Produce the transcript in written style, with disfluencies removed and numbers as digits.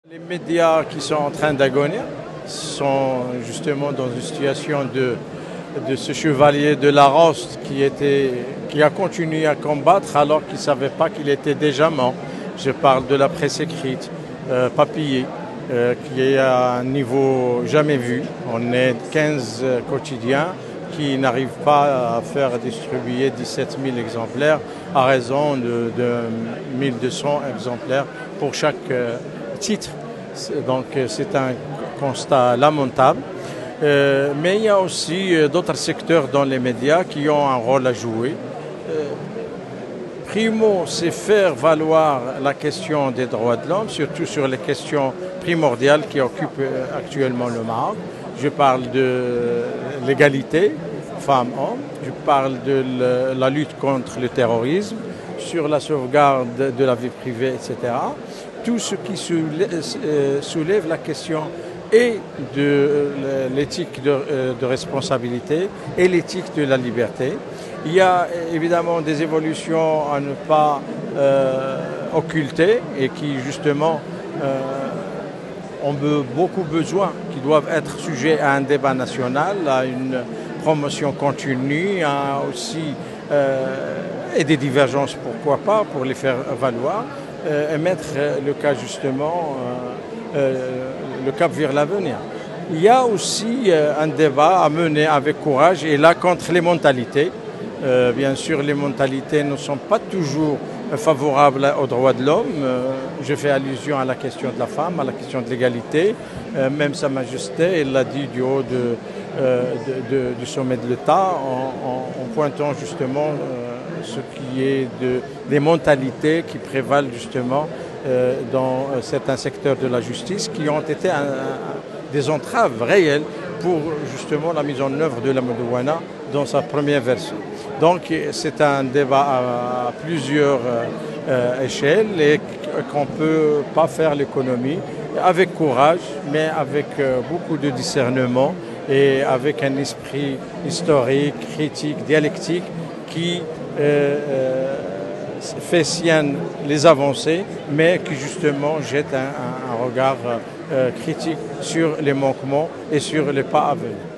Les médias qui sont en train d'agonir sont justement dans une situation de ce chevalier de la Roste qui a continué à combattre alors qu'il ne savait pas qu'il était déjà mort. Je parle de la presse écrite, papier, qui est à un niveau jamais vu. On est 15 quotidiens qui n'arrivent pas à faire distribuer 17 000 exemplaires à raison de 1200 exemplaires pour chaque titre. Donc c'est un constat lamentable. Mais il y a aussi d'autres secteurs dans les médias qui ont un rôle à jouer. Primo, c'est faire valoir la question des droits de l'homme, surtout sur les questions primordiales qui occupent actuellement le Maroc. Je parle de l'égalité femmes-hommes, je parle de la lutte contre le terrorisme, sur la sauvegarde de la vie privée, etc. Tout ce qui soulève la question et de l'éthique de responsabilité et l'éthique de la liberté. Il y a évidemment des évolutions à ne pas occulter et qui justement ont beaucoup besoin, qui doivent être sujets à un débat national, à une promotion continue, à aussi et des divergences, pourquoi pas, pour les faire valoir, et mettre le cas justement, le cap vers l'avenir. Il y a aussi un débat à mener avec courage et là contre les mentalités. Bien sûr, les mentalités ne sont pas toujours favorables aux droits de l'homme. Je fais allusion à la question de la femme, à la question de l'égalité. Même Sa Majesté, elle l'a dit du haut du sommet de l'État en pointant justement ce qui est des mentalités qui prévalent justement dans certains secteurs de la justice qui ont été des entraves réelles pour justement la mise en œuvre de la Madawana dans sa première version. Donc c'est un débat à plusieurs échelles et qu'on ne peut pas faire l'économie avec courage, mais avec beaucoup de discernement et avec un esprit historique, critique, dialectique qui fait sienne les avancées, mais qui justement jette un regard critique sur les manquements et sur les pas à venir.